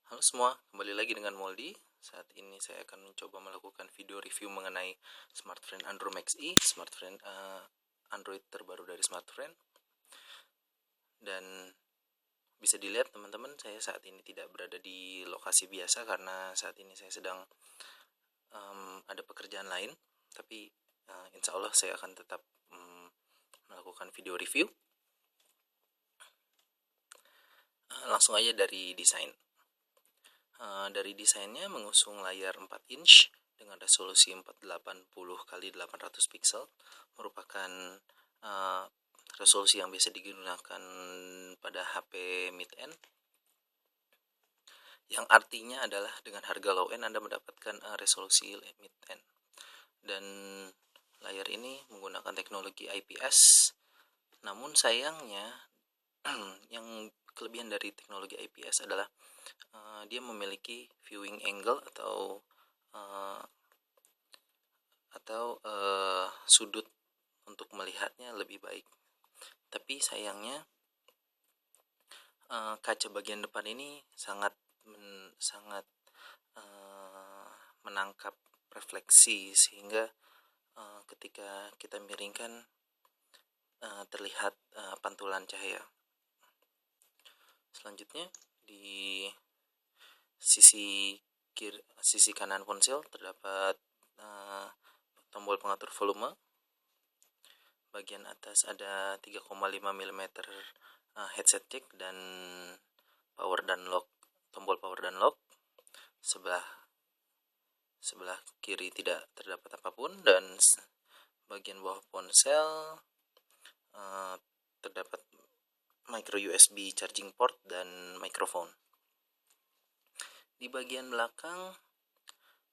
Halo semua, kembali lagi dengan Moldi. Saat ini saya akan mencoba melakukan video review mengenai smartphone Android Max E, smartphone Android terbaru dari smartphone. Dan bisa dilihat teman-teman, saya saat ini tidak berada di lokasi biasa karena saat ini saya sedang ada pekerjaan lain. Tapi insya Allah saya akan tetap melakukan video review. Langsung aja dari desain. Dari desainnya mengusung layar 4 inch dengan resolusi 480 x 800 pixel, merupakan resolusi yang biasa digunakan pada HP mid-end, yang artinya adalah dengan harga low-end Anda mendapatkan resolusi mid-end. Dan layar ini menggunakan teknologi IPS, namun sayangnya yang kelebihan dari teknologi IPS adalah dia memiliki viewing angle atau sudut untuk melihatnya lebih baik. Tapi sayangnya kaca bagian depan ini sangat menangkap refleksi, sehingga ketika kita miringkan terlihat pantulan cahaya. Selanjutnya di sisi kanan ponsel terdapat tombol pengatur volume. Bagian atas ada 3,5 mm headset jack dan tombol power dan lock. Sebelah kiri tidak terdapat apapun, dan bagian bawah ponsel terdapat micro USB charging port dan mikrofon. Di bagian belakang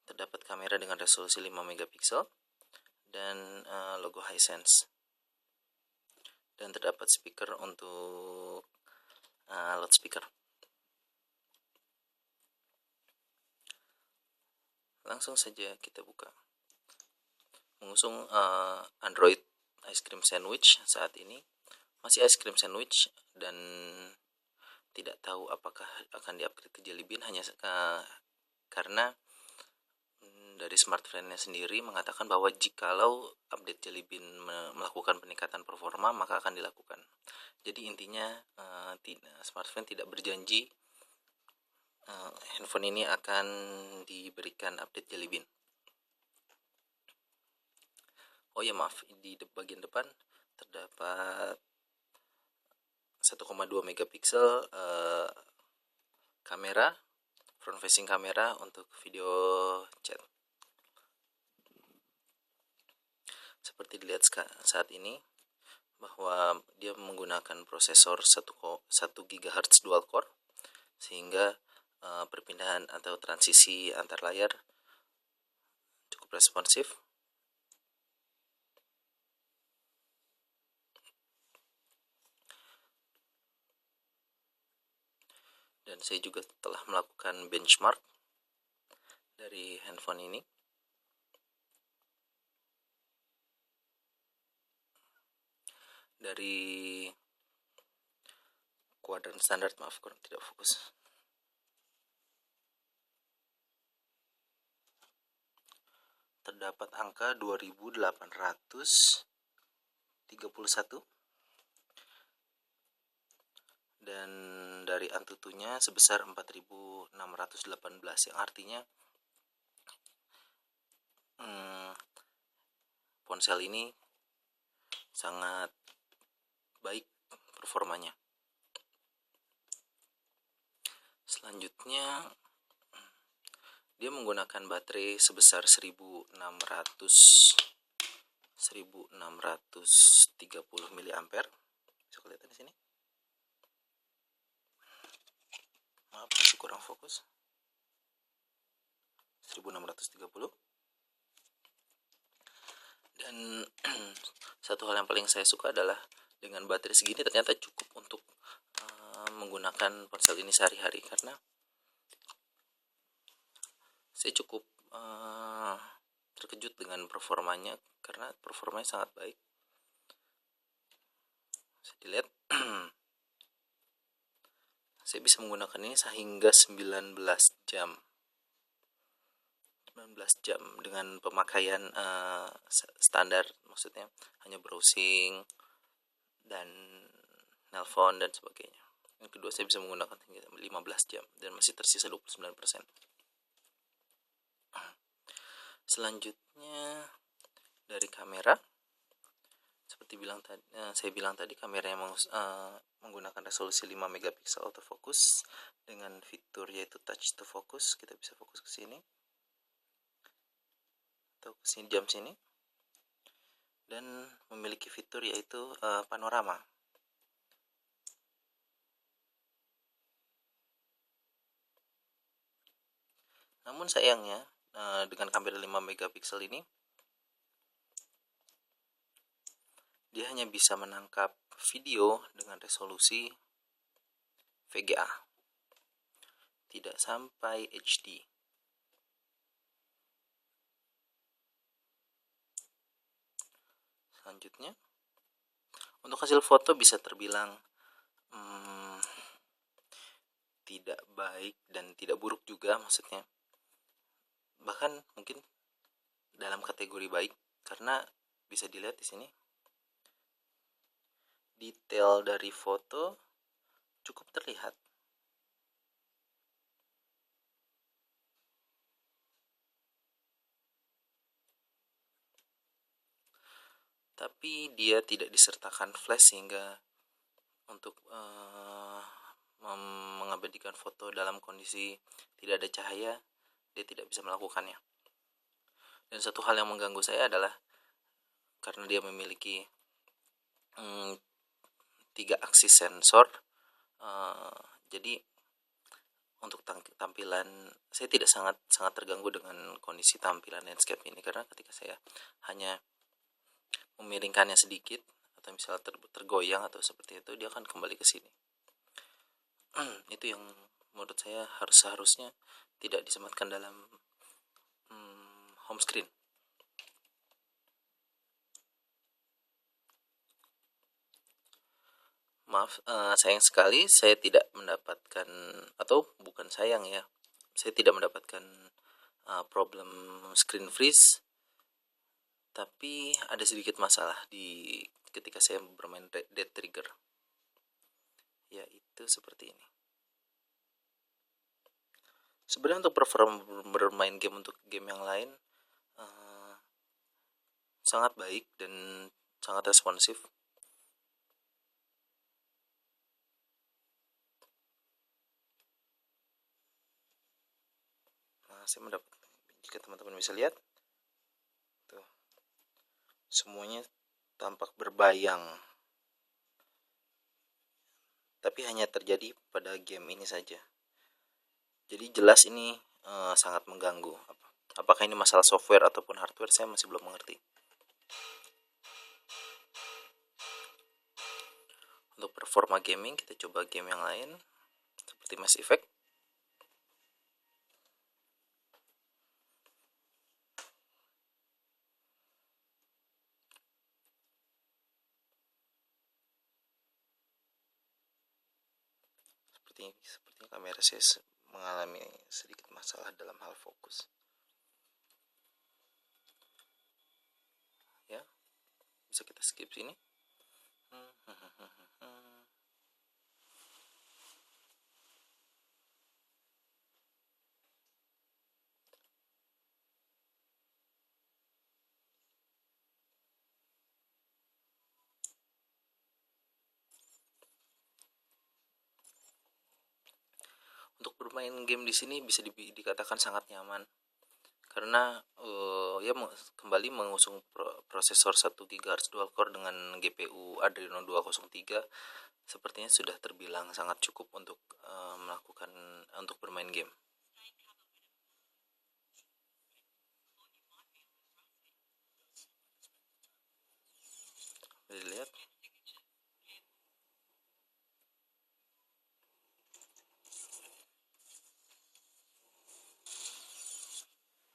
terdapat kamera dengan resolusi 5 megapiksel dan logo Hisense. Dan terdapat speaker untuk loudspeaker. Langsung saja kita buka. Mengusung Android ice cream sandwich saat ini. Masih ice cream sandwich dan tidak tahu apakah akan di-upgrade ke Jelly Bean, hanya karena dari smartphone-nya sendiri mengatakan bahwa jikalau update Jelly Bean melakukan peningkatan performa, maka akan dilakukan. Jadi intinya smartphone tidak berjanji handphone ini akan diberikan update Jelly Bean. Oh ya maaf, di bagian depan terdapat 1,2 megapiksel kamera, front facing kamera untuk video chat. Seperti dilihat saat ini bahwa dia menggunakan prosesor 1 GHz dual core, sehingga perpindahan atau transisi antar layar cukup responsif. Dan saya juga telah melakukan benchmark dari handphone ini. Dari kuadran standar, maaf kurang tidak fokus. Terdapat angka 2831 dan dari Antutunya sebesar 4618, yang artinya ponsel ini sangat baik performanya. Selanjutnya dia menggunakan baterai sebesar 1630 mAh. Bisa kelihatan di sini. Maaf, masih kurang fokus. 1630. Dan satu hal yang paling saya suka adalah dengan baterai segini ternyata cukup untuk menggunakan ponsel ini sehari-hari, karena saya cukup terkejut dengan performanya, karena performanya sangat baik. Bisa dilihat Saya bisa menggunakan ini sehingga 19 jam. 19 jam dengan pemakaian standar, maksudnya hanya browsing dan nelpon dan sebagainya. Yang kedua, saya bisa menggunakan hingga 15 jam dan masih tersisa 29%. Selanjutnya dari kamera, seperti saya bilang tadi, kamera yang menggunakan resolusi 5 megapiksel autofocus dengan fitur yaitu touch to focus. Kita bisa fokus ke sini atau ke sini, jam sini, dan memiliki fitur yaitu panorama. Namun sayangnya dengan kamera 5 megapiksel ini, dia hanya bisa menangkap video dengan resolusi VGA, tidak sampai HD. Selanjutnya, untuk hasil foto bisa terbilang tidak baik dan tidak buruk juga, maksudnya bahkan mungkin dalam kategori baik, karena bisa dilihat di sini detail dari foto cukup terlihat. Tapi dia tidak disertakan flash, sehingga untuk mengabadikan foto dalam kondisi tidak ada cahaya, dia tidak bisa melakukannya. Dan satu hal yang mengganggu saya adalah karena dia memiliki 3 aksis sensor, jadi untuk tampilan saya tidak sangat terganggu dengan kondisi tampilan landscape ini, karena ketika saya hanya memiringkannya sedikit atau misalnya tergoyang atau seperti itu, dia akan kembali ke sini. Itu yang menurut saya seharusnya tidak disematkan dalam home screen. Maaf, sayang sekali saya tidak mendapatkan, atau bukan sayang ya, saya tidak mendapatkan problem screen freeze, tapi ada sedikit masalah ketika saya bermain Dead Trigger, yaitu seperti ini. Sebenarnya untuk bermain untuk game yang lain sangat baik dan sangat responsif. Saya mendapat, jika teman-teman bisa lihat tuh, semuanya tampak berbayang, tapi hanya terjadi pada game ini saja. Jadi jelas ini sangat mengganggu. Apakah ini masalah software ataupun hardware, saya masih belum mengerti. Untuk performa gaming, kita coba game yang lain seperti Mass Effect. Sepertinya kamera saya mengalami sedikit masalah dalam hal fokus. Ya, bisa kita skip sini. Untuk bermain game di sini bisa dikatakan sangat nyaman, karena ya kembali mengusung prosesor 1 GHz dual core dengan GPU Adreno 203, sepertinya sudah terbilang sangat cukup untuk untuk bermain game. Bisa dilihat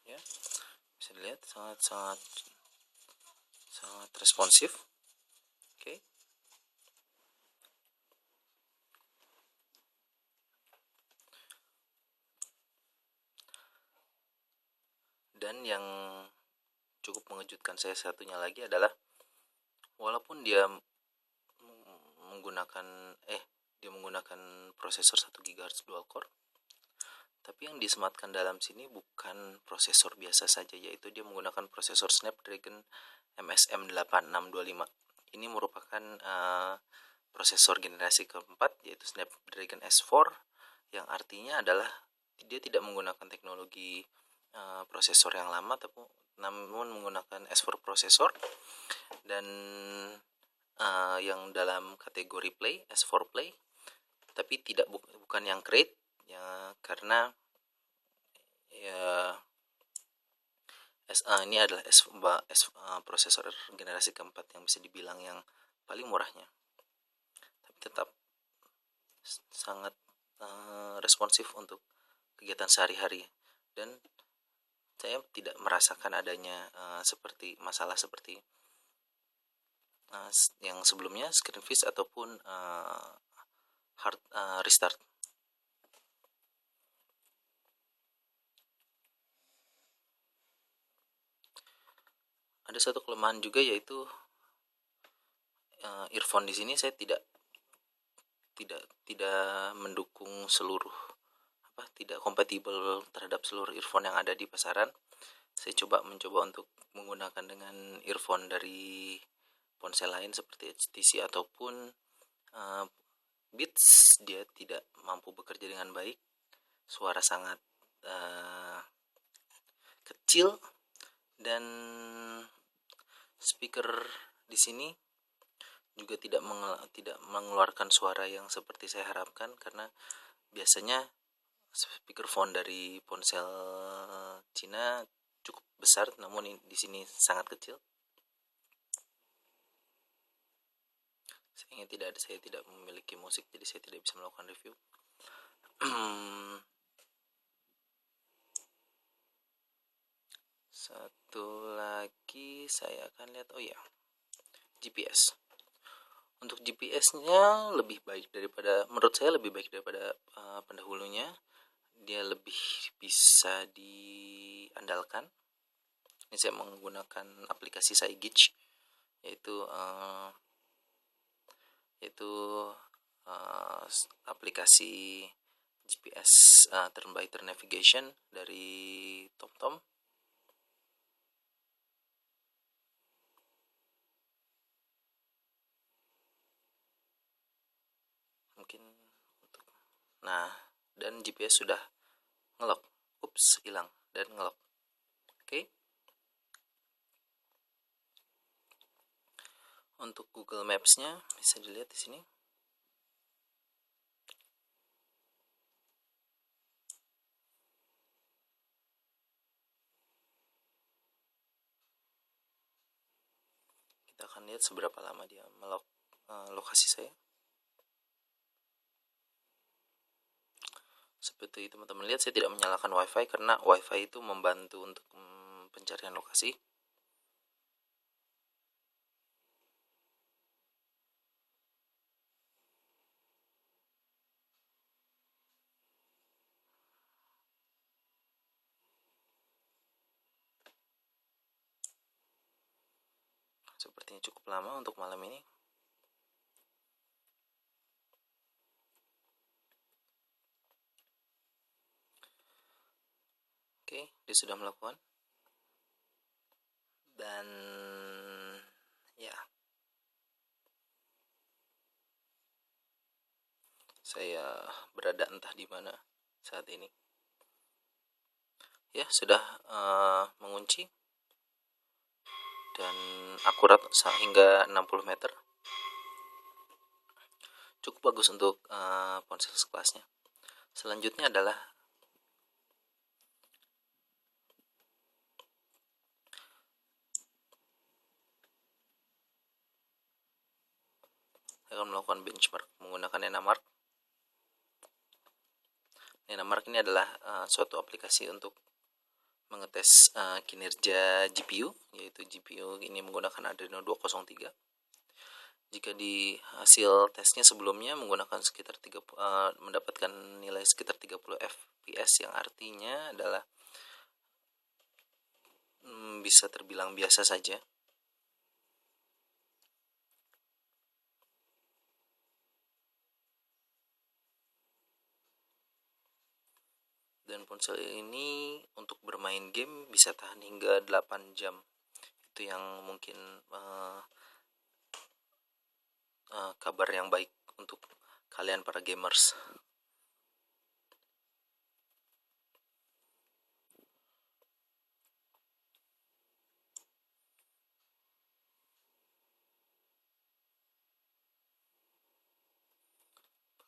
ya, bisa dilihat sangat responsif. Oke. Dan yang cukup mengejutkan saya satunya lagi adalah walaupun dia menggunakan prosesor 1 GHz dual core, tapi yang disematkan dalam sini bukan prosesor biasa saja, yaitu dia menggunakan prosesor Snapdragon MSM 8625. Ini merupakan prosesor generasi keempat, yaitu Snapdragon S4, yang artinya adalah dia tidak menggunakan teknologi prosesor yang lama, namun menggunakan S4 prosesor, dan yang dalam kategori Play, S4 Play, tapi bukan yang Crate, ya, karena ya ini adalah prosesor generasi keempat yang bisa dibilang yang paling murahnya, tapi tetap sangat responsif untuk kegiatan sehari-hari, dan saya tidak merasakan adanya masalah seperti yang sebelumnya, screen freeze ataupun hard restart. Ada satu kelemahan juga, yaitu earphone di sini saya tidak mendukung tidak kompatibel terhadap seluruh earphone yang ada di pasaran. Saya mencoba untuk menggunakan dengan earphone dari ponsel lain seperti HTC ataupun Beats. Dia tidak mampu bekerja dengan baik, suara sangat kecil, dan speaker di sini juga tidak mengeluarkan suara yang seperti saya harapkan, karena biasanya speakerphone dari ponsel Cina cukup besar, namun di sini sangat kecil. Saya tidak memiliki musik, jadi saya tidak bisa melakukan review. Satu lagi saya akan lihat, GPS. Untuk GPS-nya menurut saya lebih baik daripada pendahulunya. Dia lebih bisa diandalkan. Ini saya menggunakan aplikasi Cygauge, yaitu aplikasi GPS turn by turn navigation dari TomTom. Dan GPS sudah ngelock. Hilang dan ngelock. Oke. Untuk Google Maps-nya bisa dilihat di sini. Kita akan lihat seberapa lama dia melock lokasi saya. Seperti teman-teman lihat, saya tidak menyalakan WiFi karena WiFi itu membantu untuk pencarian lokasi. Sepertinya cukup lama untuk malam ini. Oke, dia sudah melakukan. Dan ya, saya berada entah di mana saat ini. Ya, sudah mengunci dan akurat hingga 60 meter. Cukup bagus untuk ponsel sekelasnya. Selanjutnya adalah saya akan melakukan benchmark menggunakan Nenamark. Nenamark ini adalah suatu aplikasi untuk mengetes kinerja GPU, yaitu GPU ini menggunakan Adreno 203. Jika di hasil tesnya sebelumnya menggunakan sekitar mendapatkan nilai sekitar 30 fps, yang artinya adalah bisa terbilang biasa saja. Dan ponsel ini untuk bermain game bisa tahan hingga 8 jam. Itu yang mungkin kabar yang baik untuk kalian para gamers.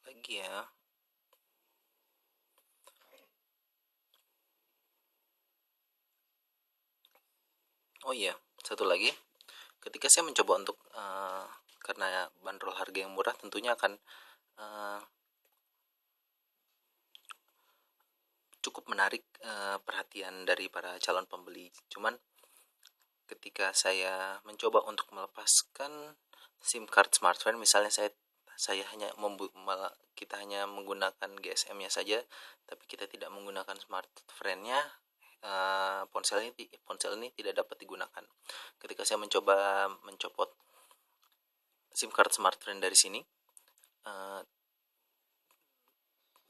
Lagi ya. Oh iya, satu lagi. Ketika saya mencoba untuk karena bandrol harga yang murah, tentunya akan cukup menarik perhatian dari para calon pembeli. Cuman ketika saya mencoba untuk melepaskan SIM card smartphone, misalnya saya hanya kita hanya menggunakan GSM-nya saja, tapi kita tidak menggunakan smartphone-nya, ponsel ini tidak dapat digunakan. Ketika saya mencoba mencopot SIM card smartphone dari sini,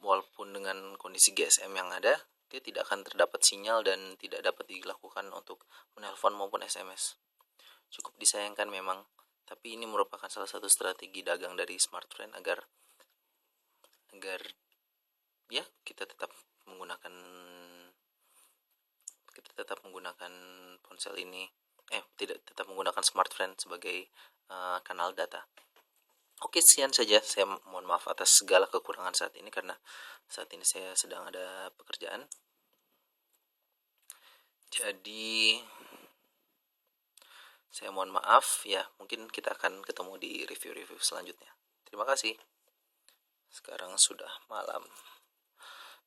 walaupun dengan kondisi GSM yang ada, dia tidak akan terdapat sinyal dan tidak dapat dilakukan untuk menelpon maupun SMS. Cukup disayangkan memang, tapi ini merupakan salah satu strategi dagang dari smartphone agar ya kita tetap menggunakan ponsel ini, tidak tetap menggunakan smartphone sebagai kanal data. Oke, sekian saja. Saya mohon maaf atas segala kekurangan saat ini karena saat ini saya sedang ada pekerjaan. Jadi saya mohon maaf ya, mungkin kita akan ketemu di review-review selanjutnya. Terima kasih. Sekarang sudah malam.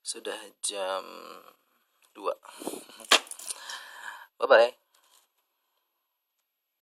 Sudah jam 2. Bye-bye.